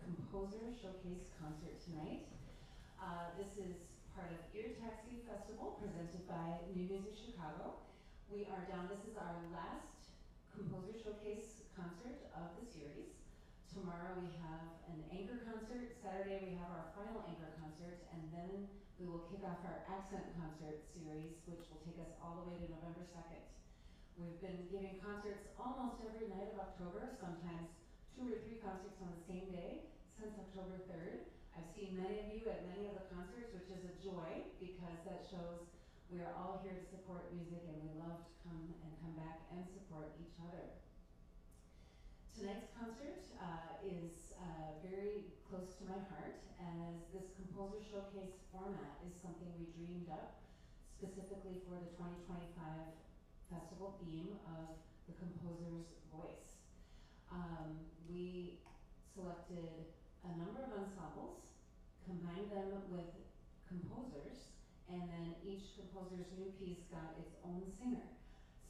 Composer Showcase concert tonight. This is part of Ear Taxi Festival presented by New Music Chicago. We are down, this is our last Composer Showcase concert of the series. Tomorrow we have an anchor concert. Saturday we have our final anchor concert, and then we will kick off our accent concert series, which will take us all the way to November 2nd. We've been giving concerts almost every night of October, sometimes 2 or 3 concerts on the same day since October 3rd. I've seen many of you at many of the concerts, which is a joy because that shows we are all here to support music and we love to come back and support each other. Tonight's concert is very close to my heart, as this Composer Showcase format is something we dreamed up specifically for the 2025 festival theme of the composer's voice. We selected a number of ensembles, combined them with composers, and then each composer's new piece got its own singer.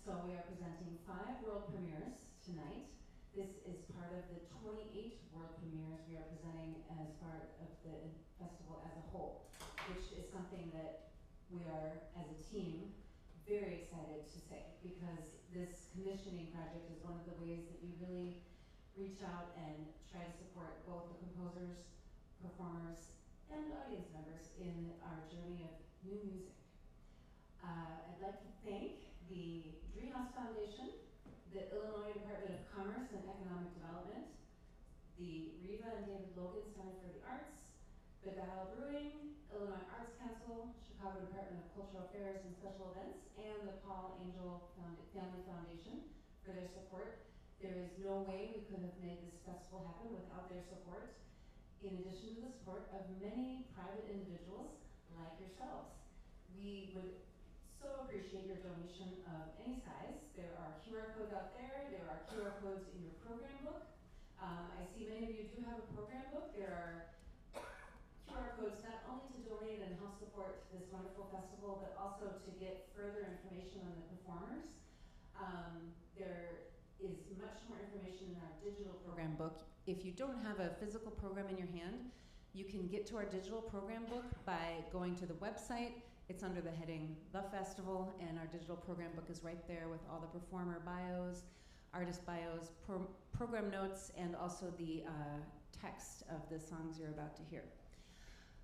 So we are presenting 5 world premieres tonight. This is part of the 28 world premieres we are presenting as part of the festival as a whole, which is something that we are, as a team, very excited to say, because this commissioning project is one of the ways that we really reach out and try to support both the composers, performers, and audience members in our journey of new music. I'd like to thank the Driehaus Foundation, the Illinois Department of Commerce and Economic Development, the Riva and David Logan Center for the Arts, Beguile Brewing, Illinois Arts Council, Chicago Department of Cultural Affairs and Special Events, and the Paul Angel Family Foundation for their support. There is no way we could have made this festival happen without their support, in addition to the support of many private individuals like yourselves. We would so appreciate your donation of any size. There are QR codes out there. There are QR codes in your program book. I see many of you do have a program book. There are QR codes not only to donate and help support this wonderful festival, but also to get further information on the performers. There is much more information in our digital program book. If you don't have a physical program in your hand, you can get to our digital program book by going to the website. It's under the heading The Festival, and our digital program book is right there with all the performer bios, artist bios, program notes, and also the text of the songs you're about to hear.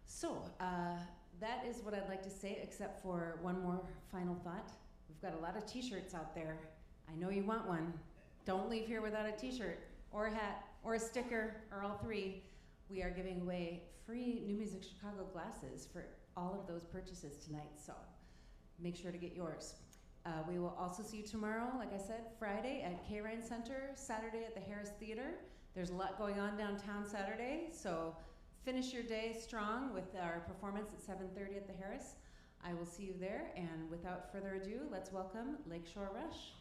So that is what I'd like to say, except for one more final thought. We've got a lot of t-shirts out there. I know you want one. Don't leave here without a t-shirt or a hat or a sticker or all 3. We are giving away free New Music Chicago glasses for all of those purchases tonight, so make sure to get yours. We will also see you tomorrow, like I said, Friday at K-Rhine Center, Saturday at the Harris Theater. There's a lot going on downtown Saturday, so finish your day strong with our performance at 7:30 at the Harris. I will see you there, and without further ado, let's welcome Lakeshore Rush.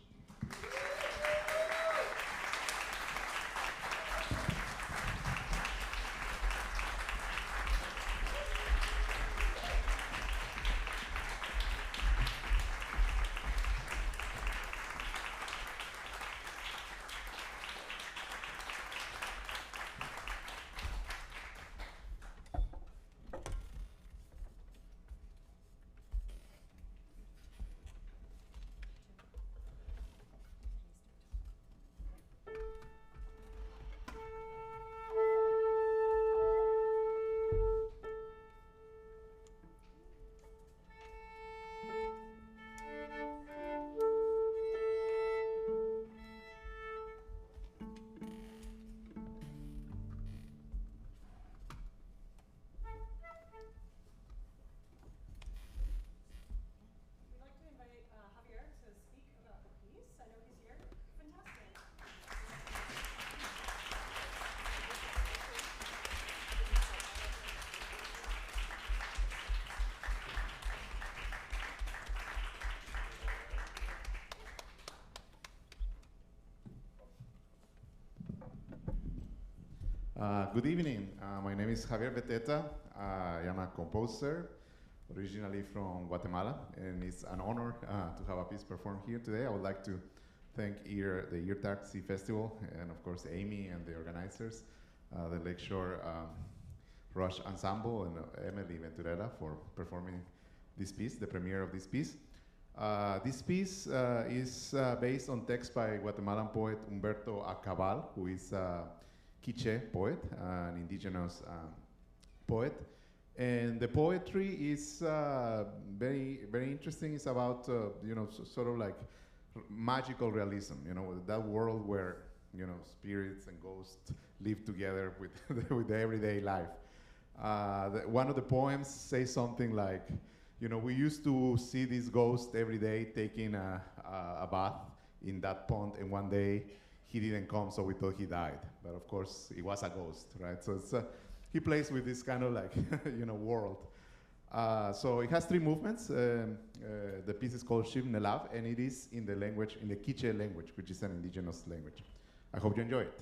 Good evening. My name is Javier Beteta. I am a composer, originally from Guatemala, and it's an honor to have a piece performed here today. I would like to thank the Ear Taxi Festival, and of course Amy and the organizers the Lakeshore Rush Ensemble, and Emily Venturella for performing this piece, the premiere of this piece. This piece is based on text by Guatemalan poet Humberto Acabal, who is a Quiche poet, an indigenous poet. And the poetry is very, very interesting. It's about, sort of like magical realism, that world where, spirits and ghosts live together with, with the everyday life. One of the poems says something like, we used to see this ghost every day taking a bath in that pond, and one day he didn't come, so we thought he died. But of course, it was a ghost, right? So it's, he plays with this kind of like, world. So it has 3 movements. The piece is called Shiv Nelav, and it is in the language, in the Quiche language, which is an indigenous language. I hope you enjoy it.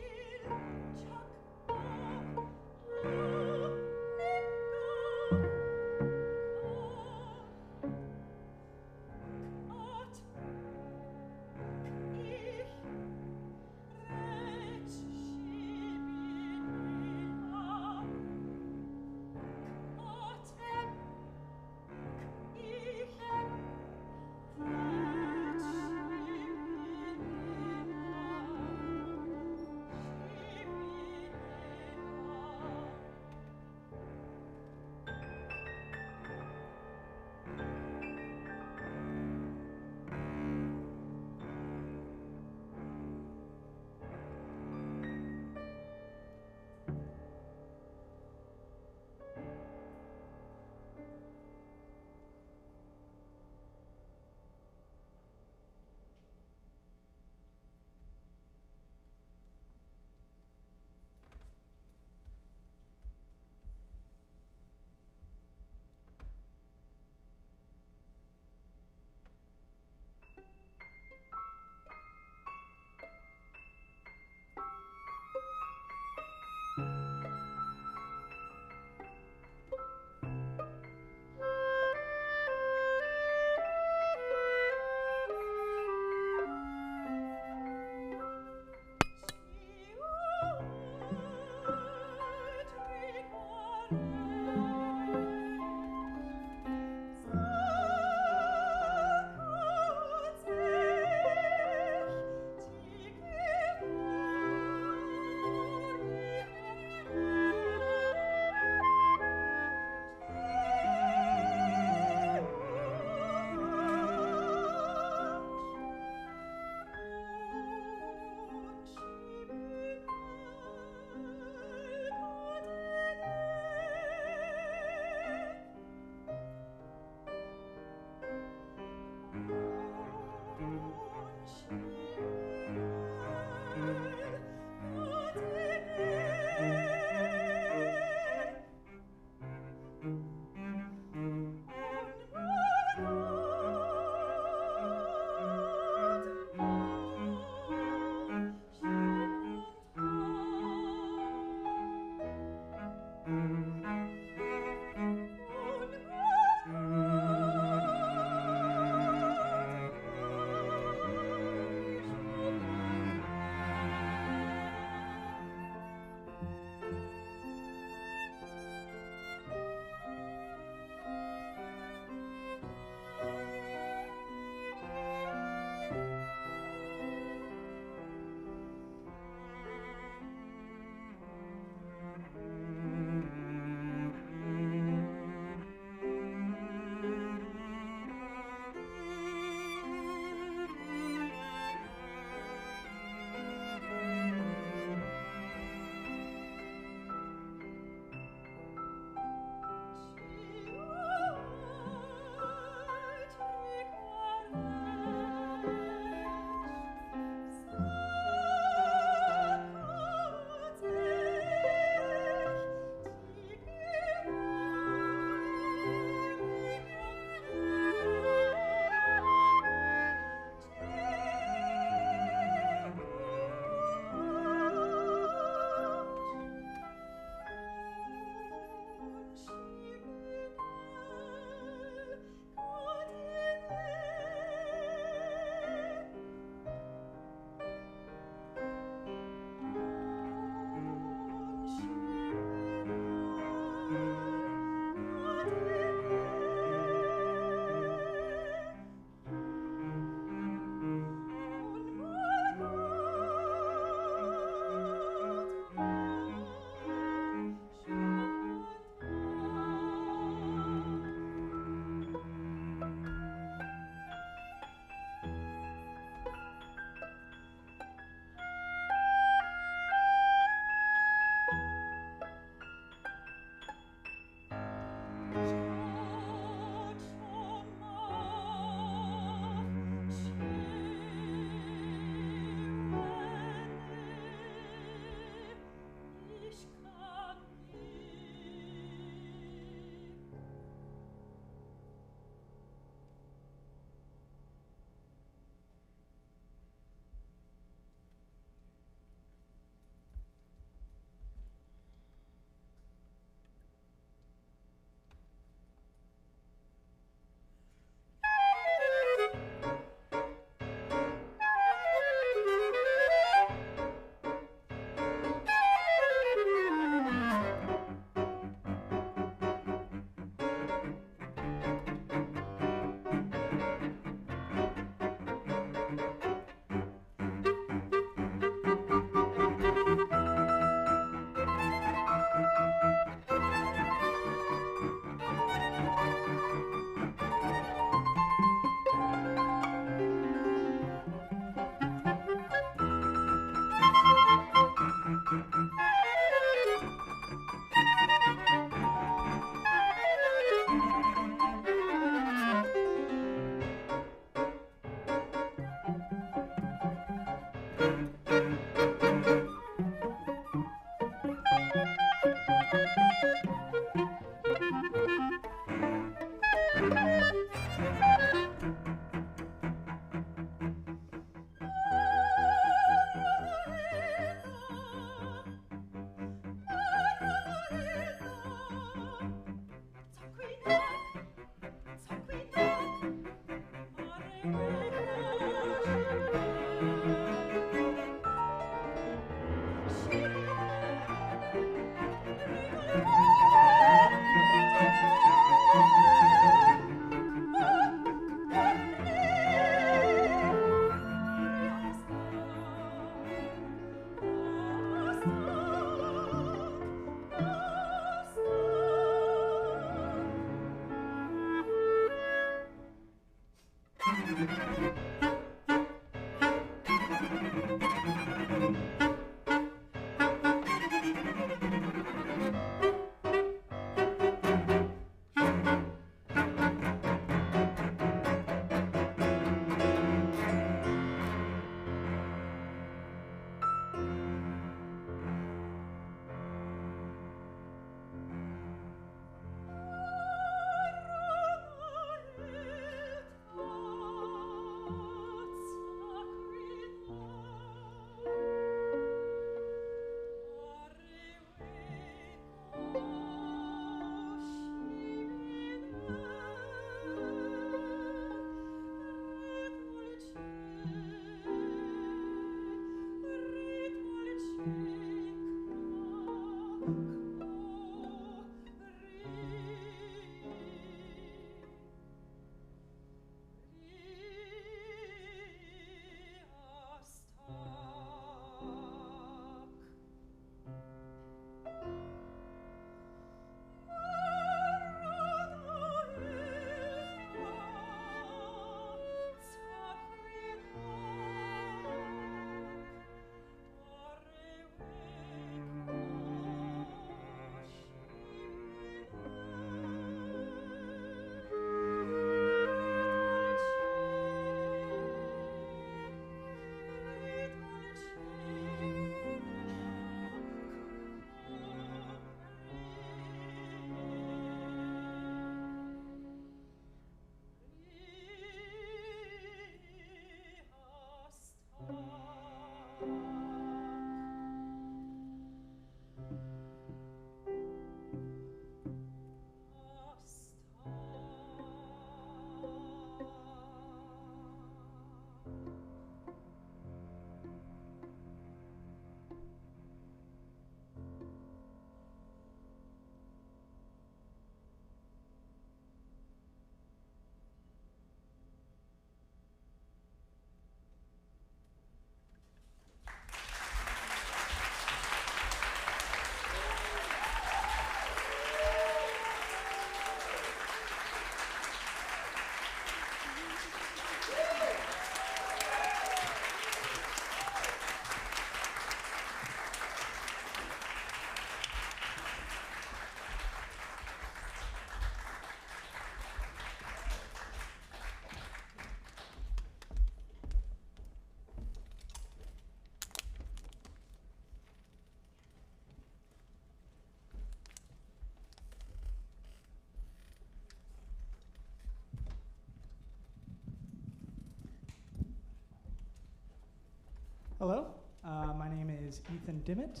Hello, my name is Ethan Dimmitt.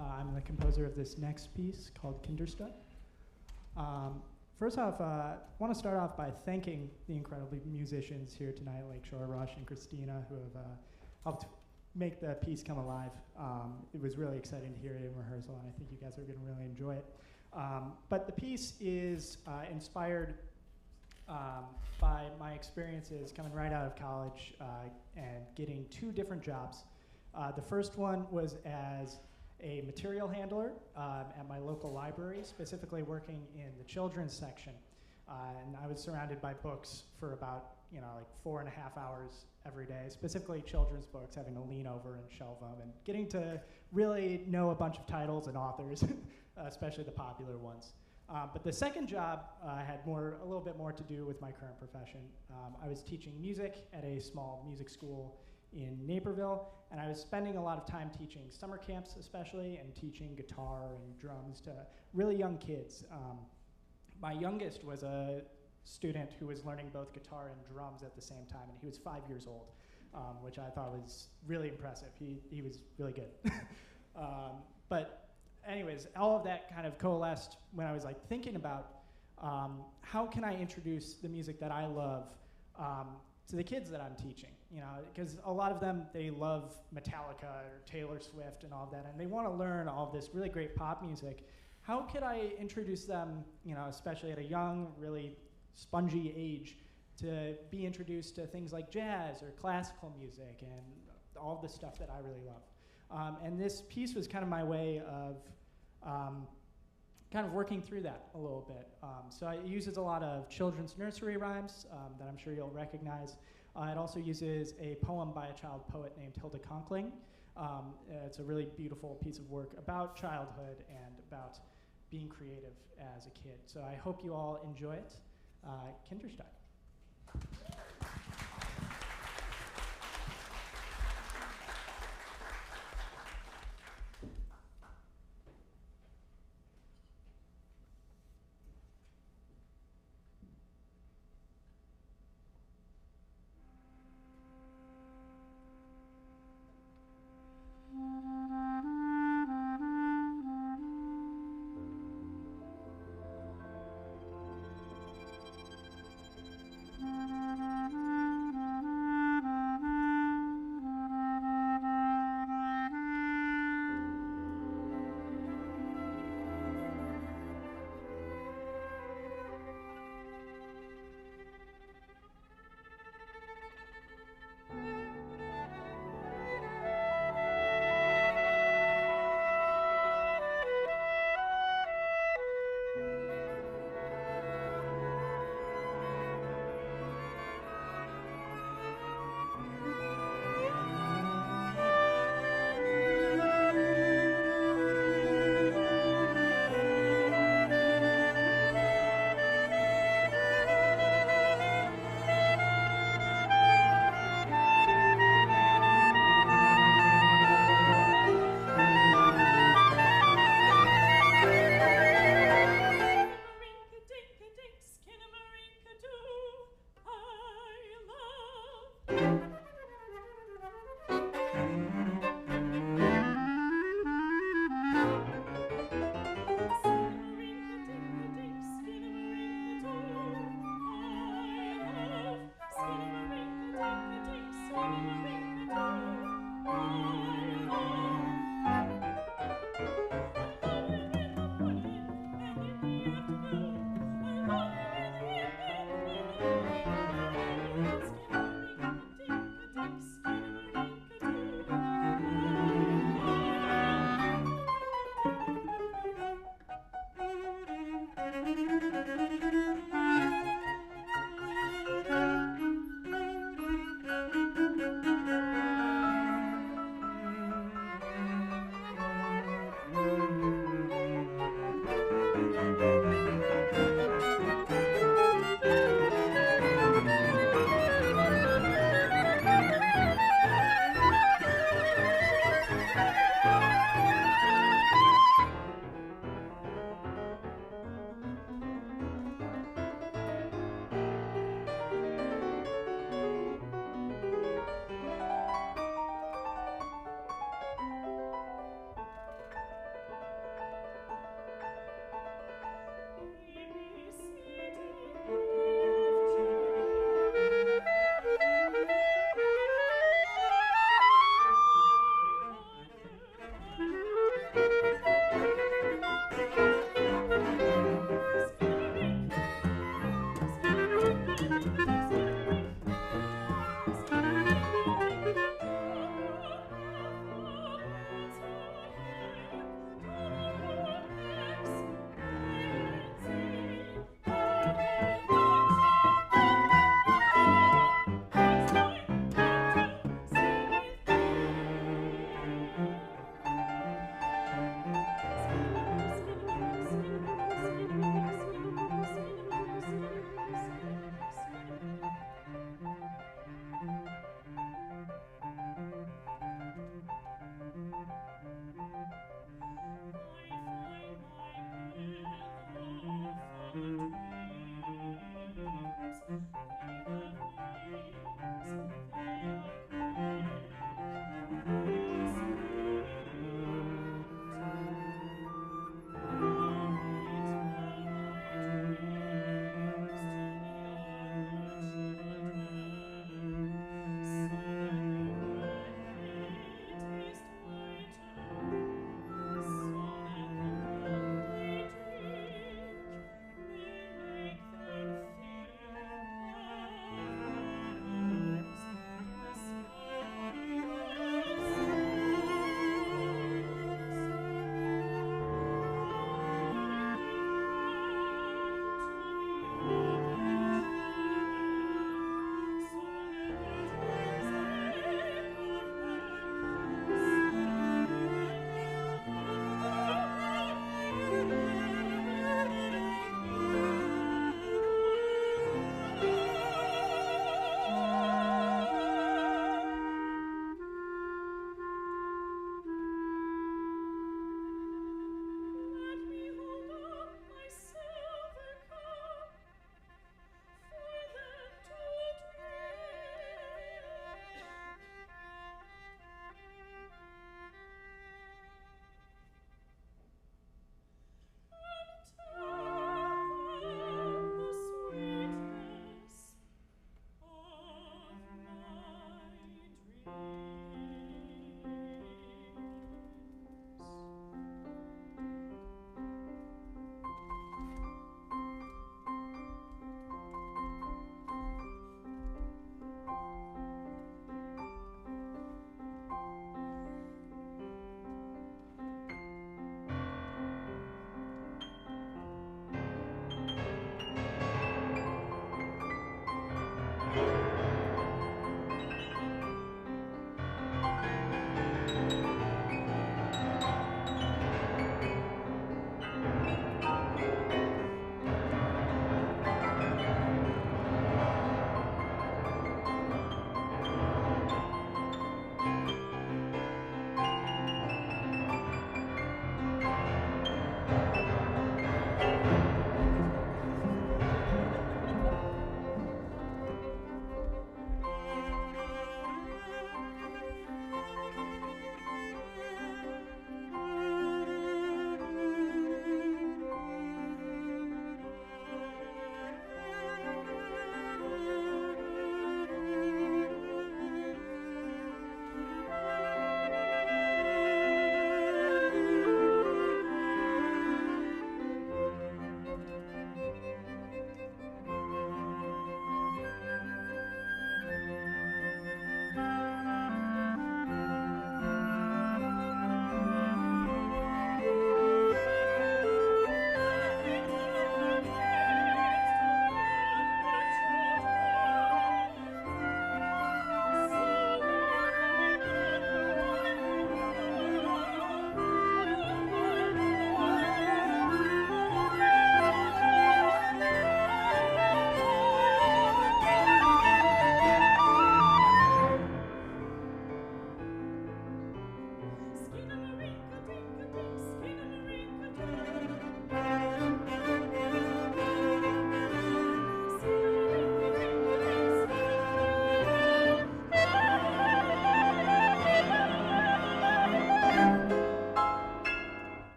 I'm the composer of this next piece called Kinderstadt. First off, I want to start off by thanking the incredible musicians here tonight, Lakeshore, Rush, and Christina, who have helped make the piece come alive. It was really exciting to hear it in rehearsal, and I think you guys are going to really enjoy it. But the piece is inspired by my experiences coming right out of college and getting 2 different jobs. The first one was as a material handler at my local library, specifically working in the children's section. And I was surrounded by books for about, like 4.5 hours every day, specifically children's books, having to lean over and shelve them and getting to really know a bunch of titles and authors, especially the popular ones. But the second job had a little bit more to do with my current profession. I was teaching music at a small music school in Naperville, and I was spending a lot of time teaching summer camps especially, and teaching guitar and drums to really young kids. My youngest was a student who was learning both guitar and drums at the same time, and he was 5 years old, which I thought was really impressive. He was really good. But anyways, all of that kind of coalesced when I was like thinking about how can I introduce the music that I love to the kids that I'm teaching, you know, because a lot of them, they love Metallica or Taylor Swift and all of that, and they want to learn all of this really great pop music. How could I introduce them, you know, especially at a young, really spongy age, to be introduced to things like jazz or classical music and all the stuff that I really love. And this piece was kind of my way of kind of working through that a little bit. So it uses a lot of children's nursery rhymes that I'm sure you'll recognize. It also uses a poem by a child poet named Hilda Conkling. It's a really beautiful piece of work about childhood and about being creative as a kid. So I hope you all enjoy it. Kinderstein.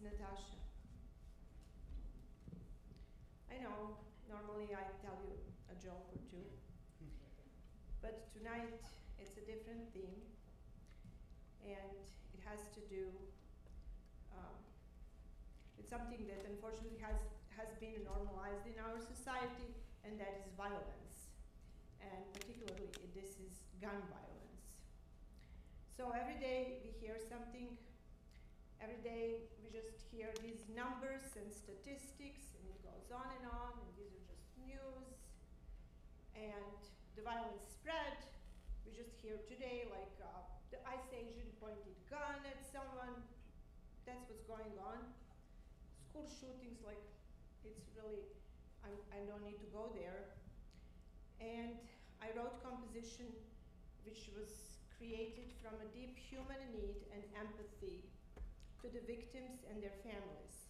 Natasha. I know, normally I tell you a joke or two, but tonight it's a different theme, and it has to do with something that unfortunately has been normalized in our society, and that is violence. And particularly this is gun violence. So every day we hear something, every day we just hear these numbers and statistics, and it goes on, and these are just news. And the violence spread. We just hear today, like the ICE agent pointed gun at someone. That's what's going on. School shootings, like, it's really, I don't need to go there. And I wrote composition which was created from a deep human need and empathy to the victims and their families.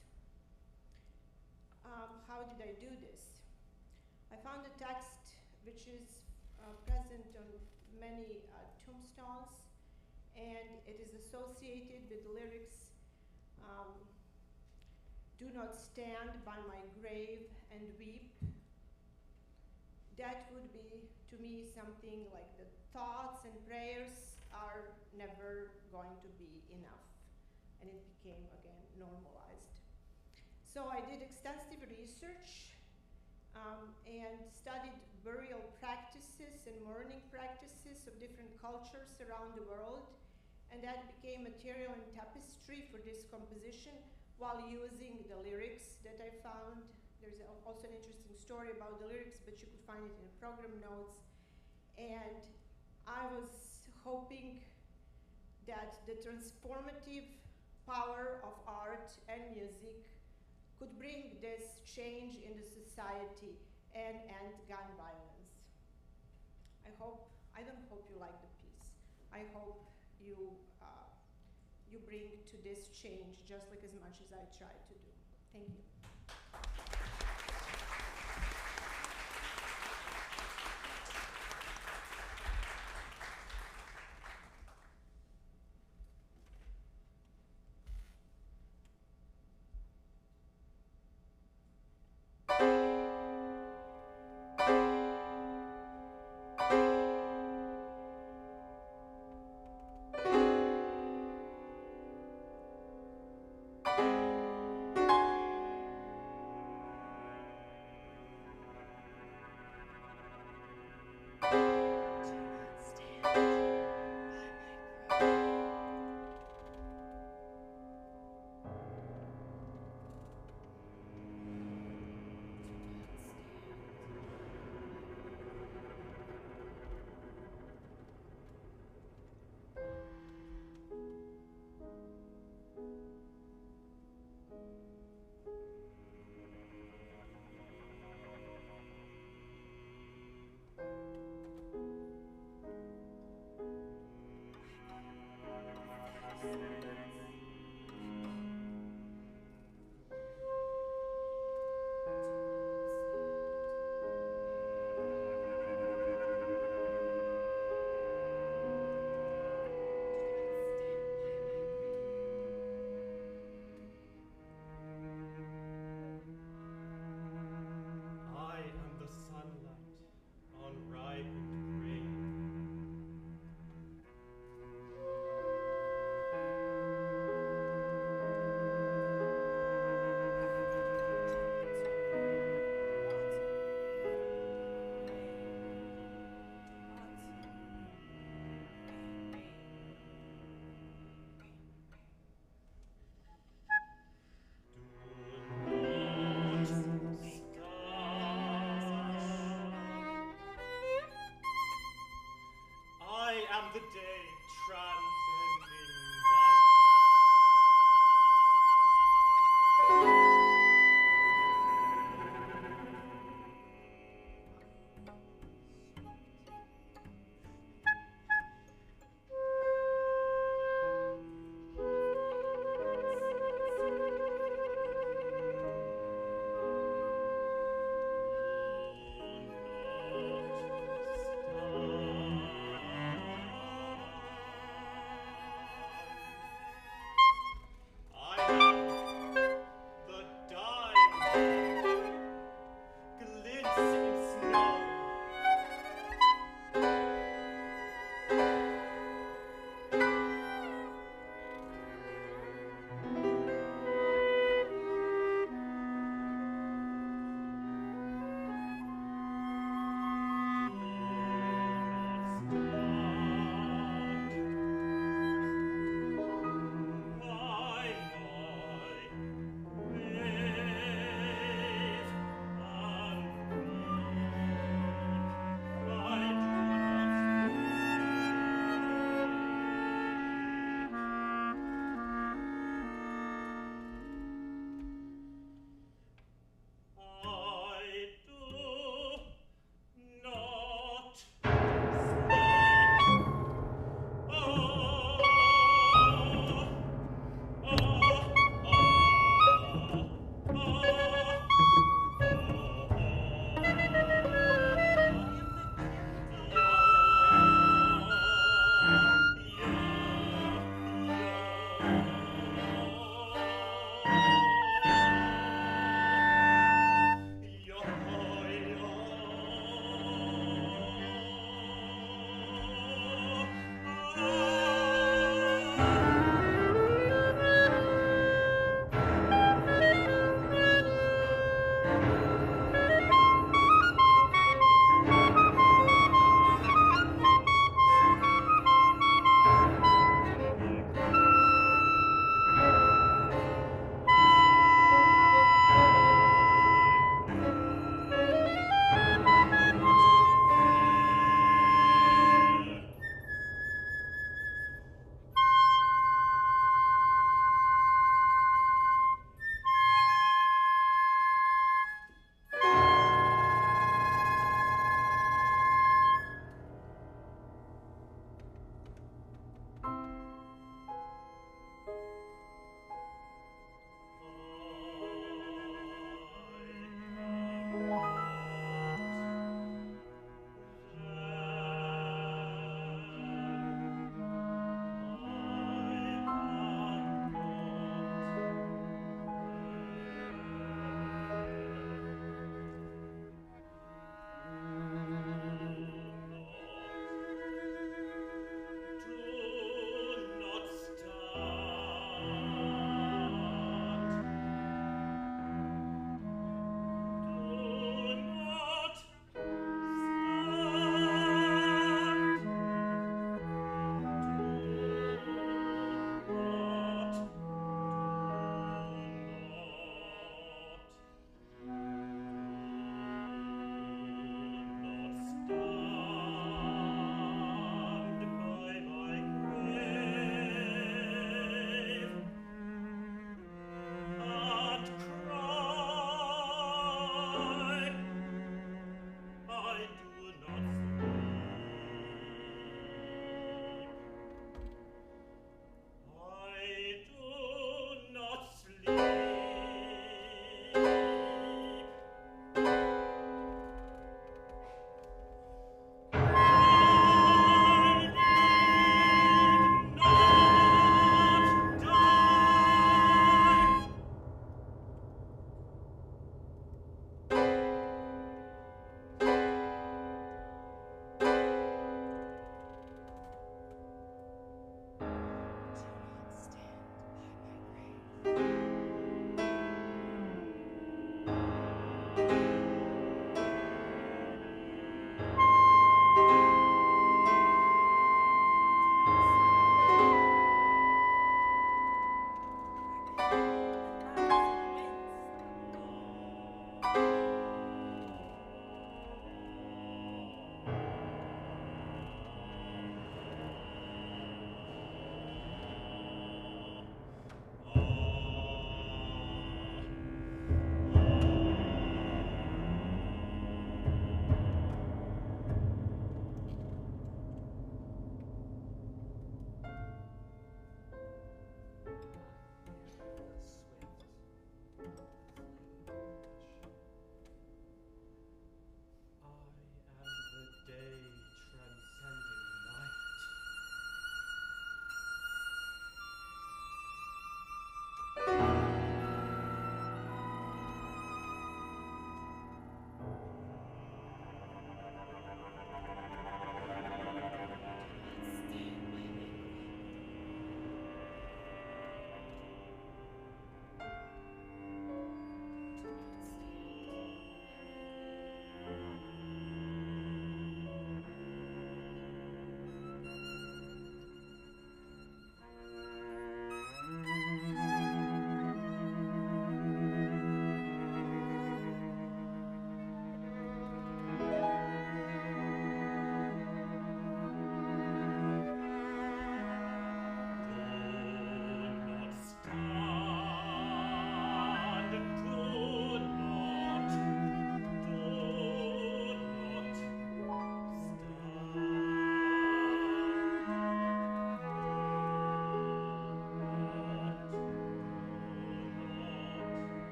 How did I do this? I found a text which is present on many tombstones, and it is associated with the lyrics, "Do not stand by my grave and weep." That would be, to me, something like the thoughts and prayers are never going to be enough. And it became, again, normalized. So I did extensive research and studied burial practices and mourning practices of different cultures around the world. And that became material and tapestry for this composition while using the lyrics that I found. There's also an interesting story about the lyrics, but you could find it in the program notes. And I was hoping that the transformative power of art and music could bring this change in the society and end gun violence. I don't hope you like the piece. I hope you bring to this change just like as much as I tried to do. Thank you.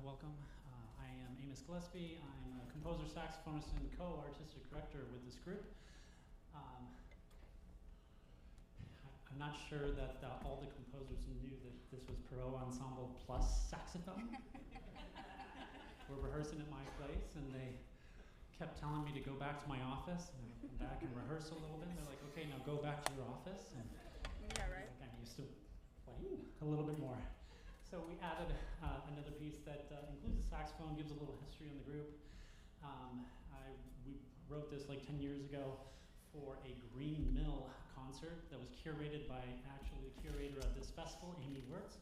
welcome. I am Amos Gillespie. I'm a composer, saxophonist, and co-artistic director with this group. I'm not sure that all the composers knew that this was Perot Ensemble plus saxophone. We're rehearsing at my place, and they kept telling me to go back to my office, and I would come back and rehearse a little bit. And they're like, okay, now go back to your office. And Yeah, right. I'm used to playing a little bit more. So we added another piece that includes a saxophone, gives a little history on the group. We wrote this like 10 years ago for a Green Mill concert that was curated by actually the curator of this festival, Amy Wirtz.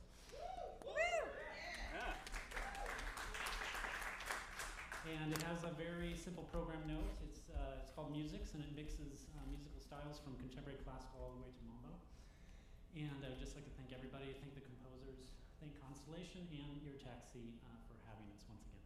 And it has a very simple program note. It's called Musics, and it mixes musical styles from contemporary classical all the way to mambo. And I would just like to thank everybody, thank the composers, thank Constellation and Ear Taxi for having us once again.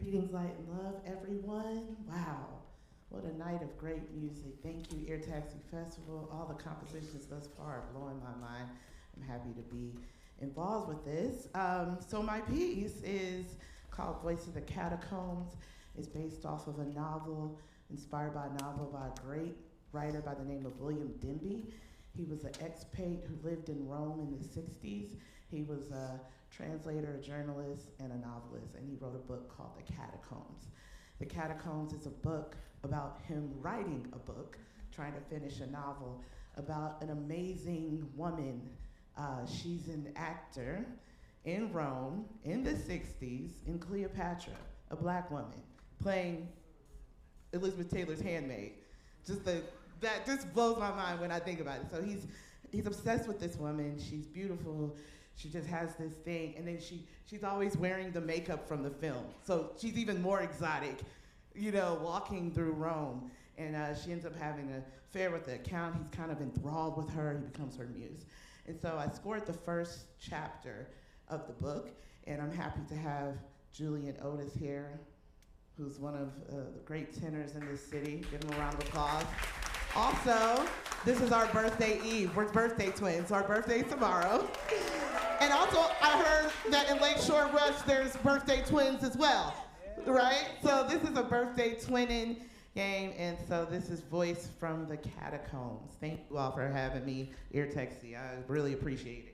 Greetings, light and love, everyone. Wow, what a night of great music. Thank you, Ear Taxi Festival. All the compositions thus far are blowing my mind. I'm happy to be involved with this. So my piece is called Voice of the Catacombs. It's based off of a novel, inspired by a novel by a great writer by the name of William Denby. He was an expat who lived in Rome in the 60s. He was a translator, a journalist, and a novelist, and he wrote a book called The Catacombs. The Catacombs is a book about him writing a book, trying to finish a novel, about an amazing woman. She's an actor in Rome in the 60s, in Cleopatra, a black woman, playing Elizabeth Taylor's handmaid. That just blows my mind when I think about it. So he's obsessed with this woman. She's beautiful. She just has this thing, and then she's always wearing the makeup from the film. So she's even more exotic, you know, walking through Rome. And she ends up having an affair with the Count. He's kind of enthralled with her. He becomes her muse. And so I scored the first chapter of the book, and I'm happy to have Julian Otis here, who's one of the great tenors in this city. Give him a round of applause. Also, this is our birthday eve. We're birthday twins, so our birthday's tomorrow. And also, I heard that in Lakeshore Rush, there's birthday twins as well, right? So this is a birthday twinning, game. And so this is Voice from the Catacombs. Thank you all for having me, Ear Texie. I really appreciate it.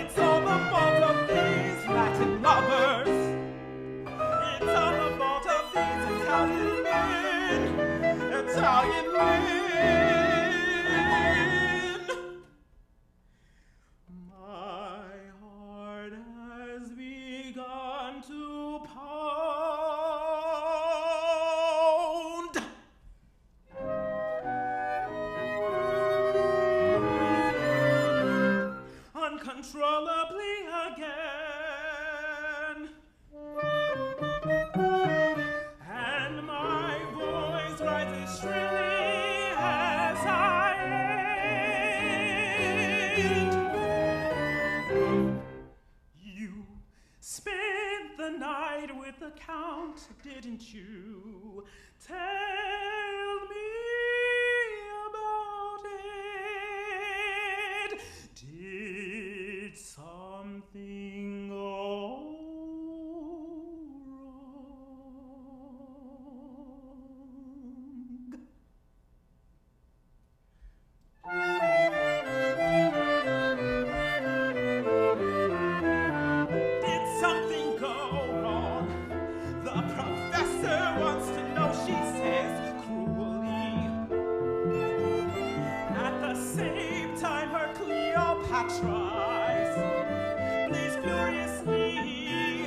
It's all the fault of these Latin lovers. It's all the fault of these Italian men. Italian men. My heart has begun to pound. Uncontrollably again. And my voice rises shrilly as I end. You spent the night with the Count, didn't you? Tell me about it. Did something go wrong? Did something go wrong? The professor wants to know, she says cruelly. At the same time, her Cleopatra eyes blaze furiously,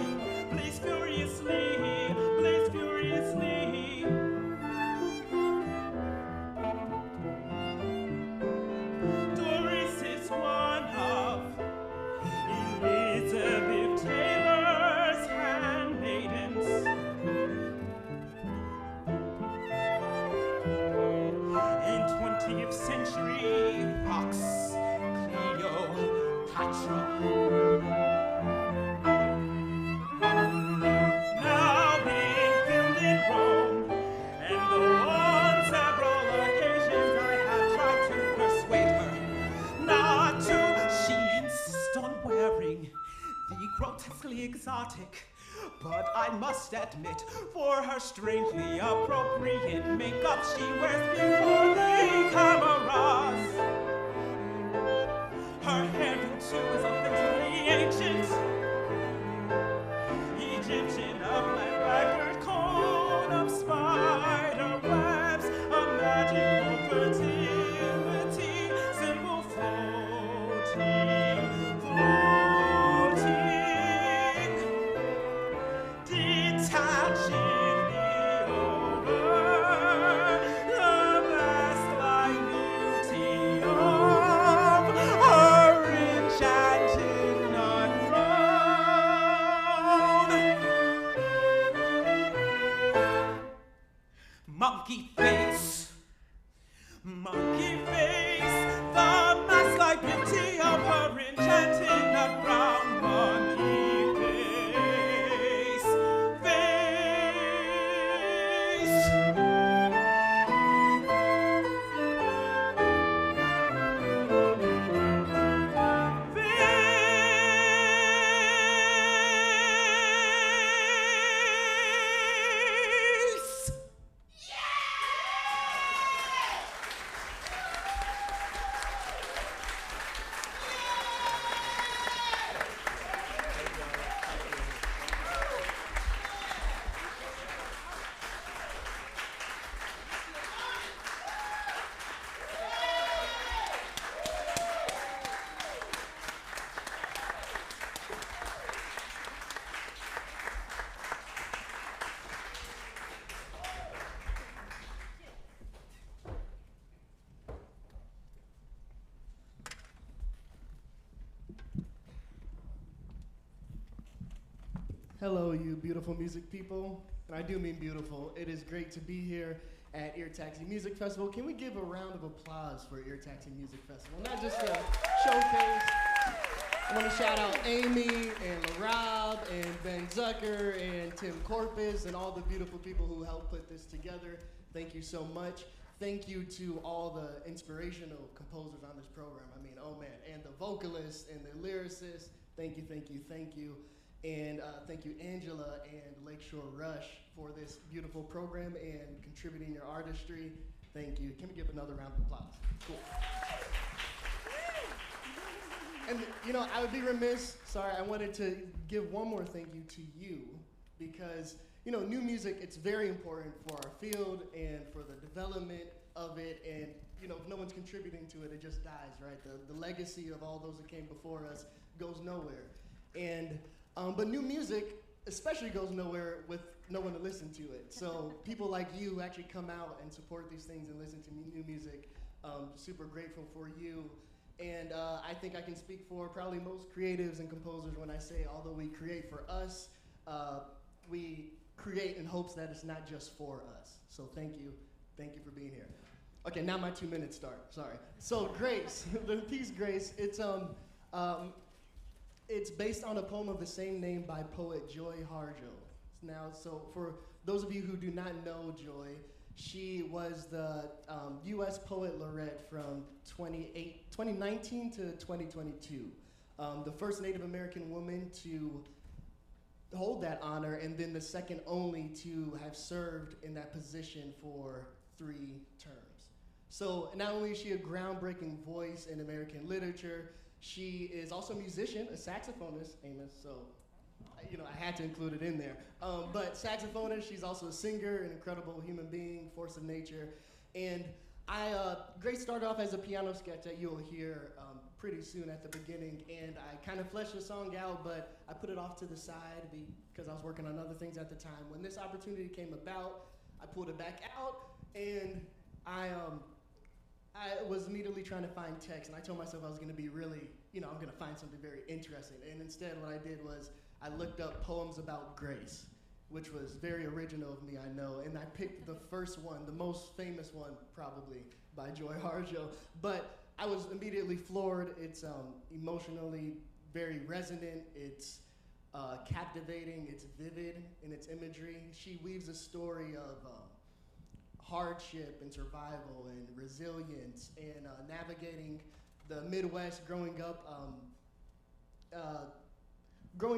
blaze furiously, blaze furiously. Doris is one of Elizabeth Taylor's handmaidens. In 20th century Fox, Cleopatra. Now being filmed in Rome, and though on several occasions I have tried to persuade her not to, she insists on wearing the grotesquely exotic, but I must admit, for her strangely appropriate makeup she wears before the cameras. Her hairdo too is offensively ancient, Egyptian, a black record cone of spider webs, a magical fertility symbol floating, floating, detachingly over the vast like beauty of her enchanted nut brown. Monkey face, the mask like beauty of her enchanted nut brown. Monkey face, face. Face. Hello, you beautiful music people. And I do mean beautiful. It is great to be here at Ear Taxi Music Festival. Can we give a round of applause for Ear Taxi Music Festival? Not just a showcase. I want to shout out Amy and LaRob and Ben Zucker and Tim Corpus and all the beautiful people who helped put this together. Thank you so much. Thank you to all the inspirational composers on this program. I mean, oh man, and the vocalists and the lyricists. Thank you, thank you, thank you. And thank you, Angela and Lakeshore Rush, for this beautiful program and contributing your artistry. Thank you. Can we give another round of applause? Cool. And you know, I would be remiss, sorry, I wanted to give one more thank you to you because, you know, new music, it's very important for our field and for the development of it. And, you know, if no one's contributing to it, it just dies, right? The legacy of all those that came before us goes nowhere. And, but new music especially goes nowhere with no one to listen to it. So people like you actually come out and support these things and listen to new music. Super grateful for you. And I think I can speak for probably most creatives and composers when I say, although we create for us, we create in hopes that it's not just for us. So thank you for being here. Okay, now my 2 minutes start, sorry. So Grace, the piece Grace, it's based on a poem of the same name by poet Joy Harjo. Now, so for those of you who do not know Joy, she was the U.S. Poet Laureate from 2019 to 2022. The first Native American woman to hold that honor, and then the second only to have served in that position for 3 terms. So not only is she a groundbreaking voice in American literature, she is also a musician, a saxophonist, Amos, so you know, I had to include it in there. But saxophonist, she's also a singer, an incredible human being, force of nature. And Grace started off as a piano sketch that you'll hear pretty soon at the beginning. And I kind of fleshed the song out, but I put it off to the side because I was working on other things at the time. When this opportunity came about, I pulled it back out, and I was immediately trying to find text, and I told myself I was going to be really, you know, I'm going to find something very interesting. And instead, what I did was I looked up poems about grace, which was very original of me, I know, and I picked the first one, the most famous one, probably, by Joy Harjo. But I was immediately floored. It's emotionally very resonant. It's captivating. It's vivid in its imagery. She weaves a story of hardship and survival and resilience and navigating the Midwest, growing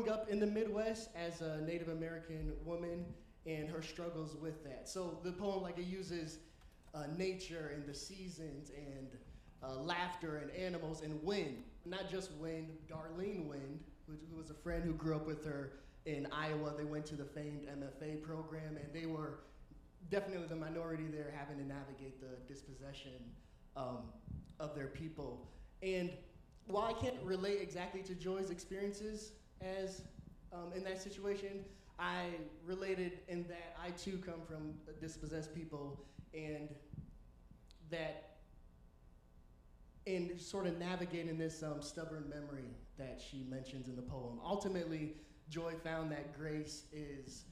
up in the Midwest as a Native American woman and her struggles with that. So the poem, like, it uses nature and the seasons and laughter and animals and wind, not just wind, Darlene Wind, who was a friend who grew up with her in Iowa. They went to the famed MFA program, and they were definitely the minority there having to navigate the dispossession of their people. And while I can't relate exactly to Joy's experiences as in that situation, I related in that I too come from dispossessed people, and that in sort of navigating this stubborn memory that she mentions in the poem. Ultimately, Joy found that grace is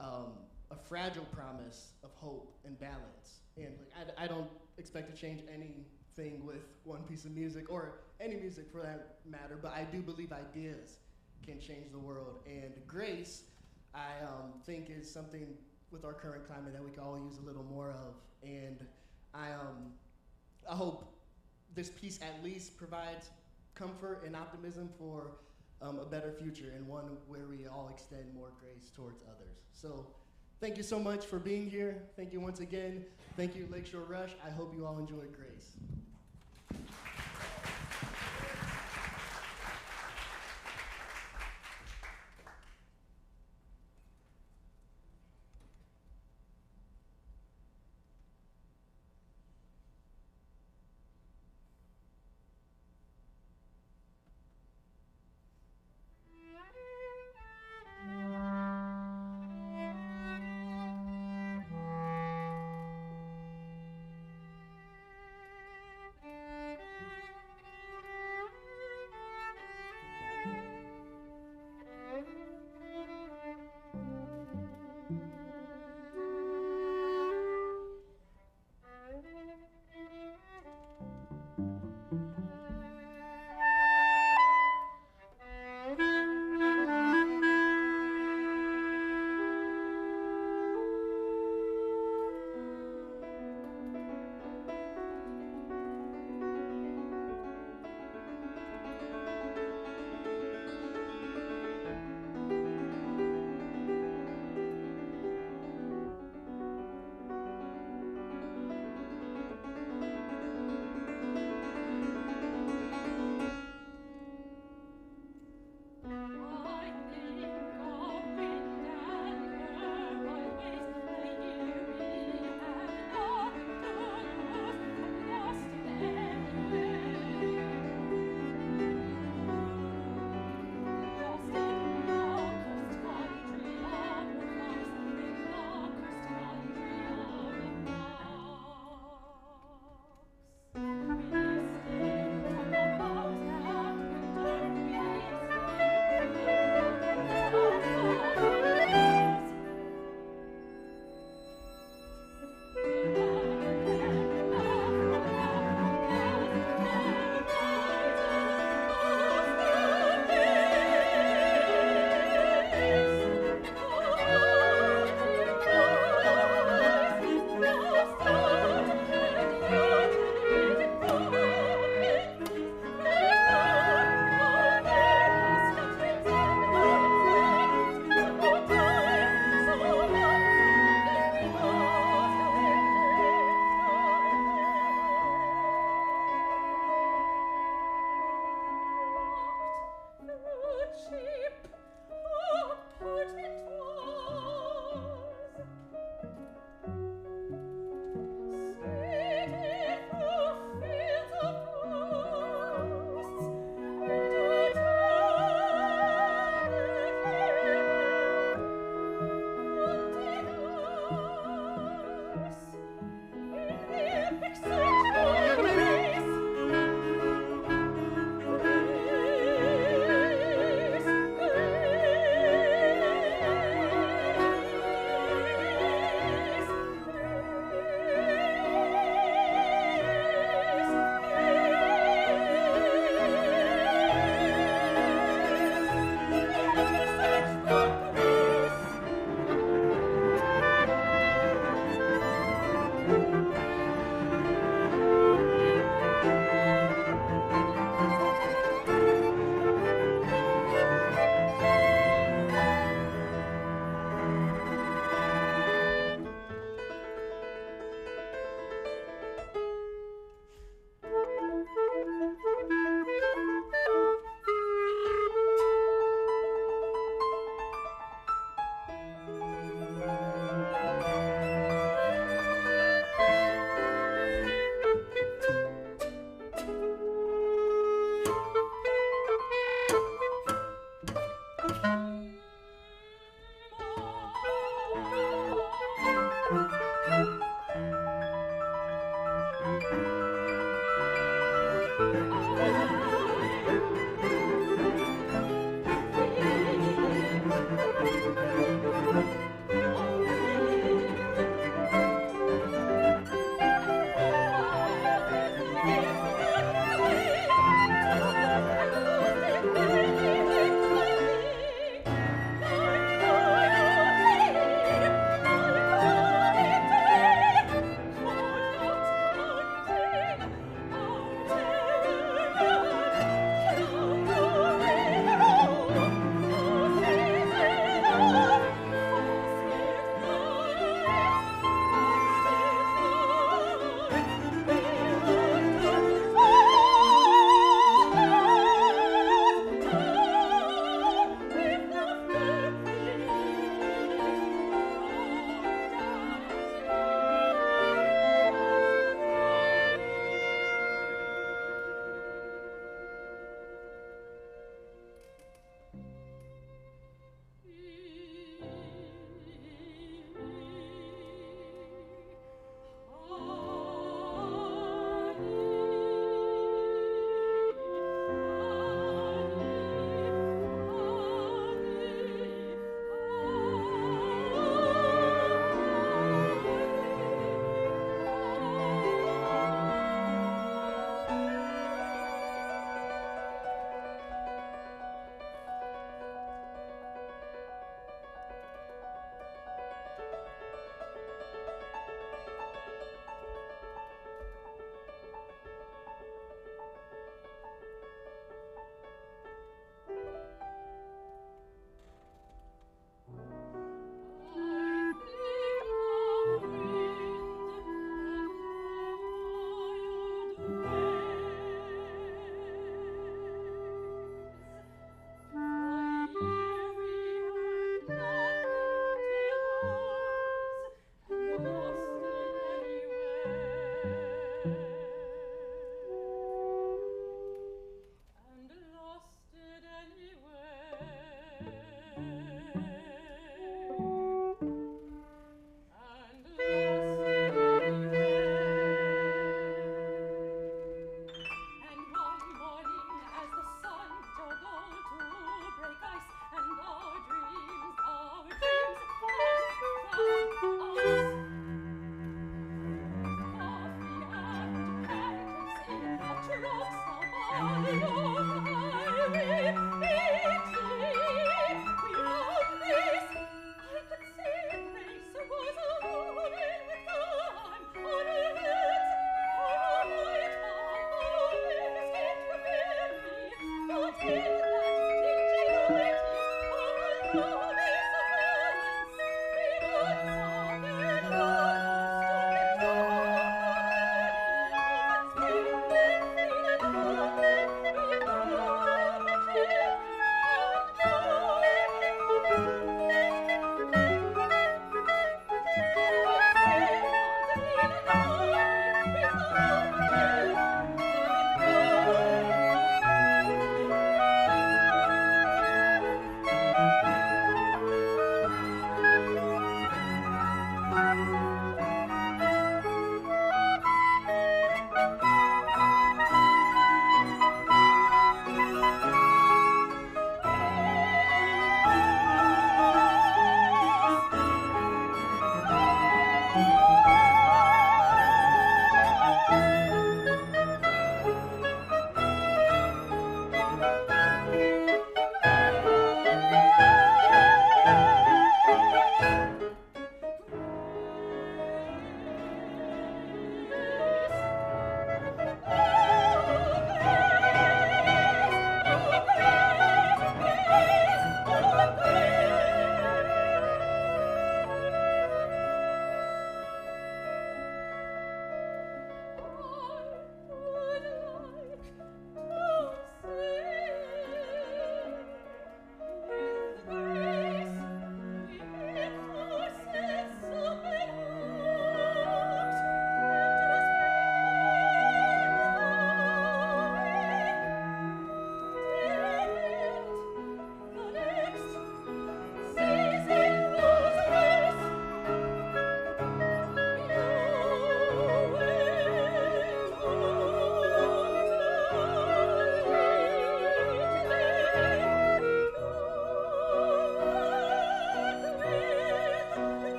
a fragile promise of hope and balance. And like, I don't expect to change anything with one piece of music, or any music for that matter, but I do believe ideas can change the world. And grace, I think, is something with our current climate that we can all use a little more of. And I hope this piece at least provides comfort and optimism for a better future, and one where we all extend more grace towards others. So thank you so much for being here. Thank you once again. Thank you, Lakeshore Rush. I hope you all enjoyed Grace.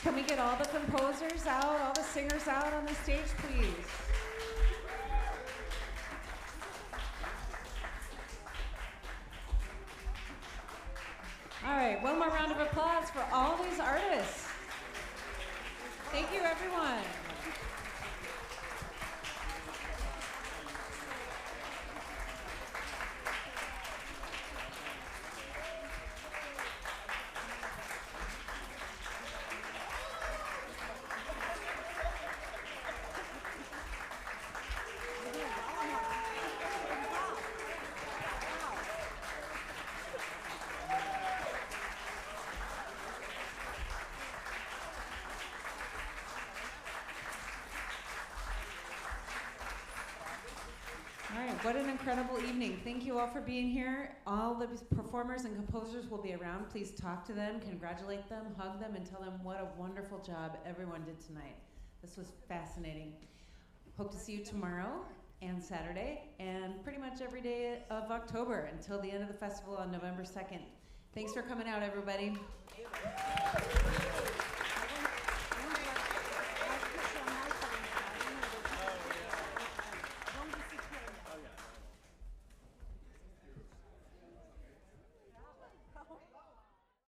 Can we get all the composers out, all the singers out on the stage, please? All right, one more round of applause for all these artists. Thank you, everyone. All right, what an incredible evening. Thank you all for being here. All the performers and composers will be around. Please talk to them, congratulate them, hug them, and tell them what a wonderful job everyone did tonight. This was fascinating. Hope to see you tomorrow and Saturday and pretty much every day of October until the end of the festival on November 2nd. Thanks for coming out, everybody.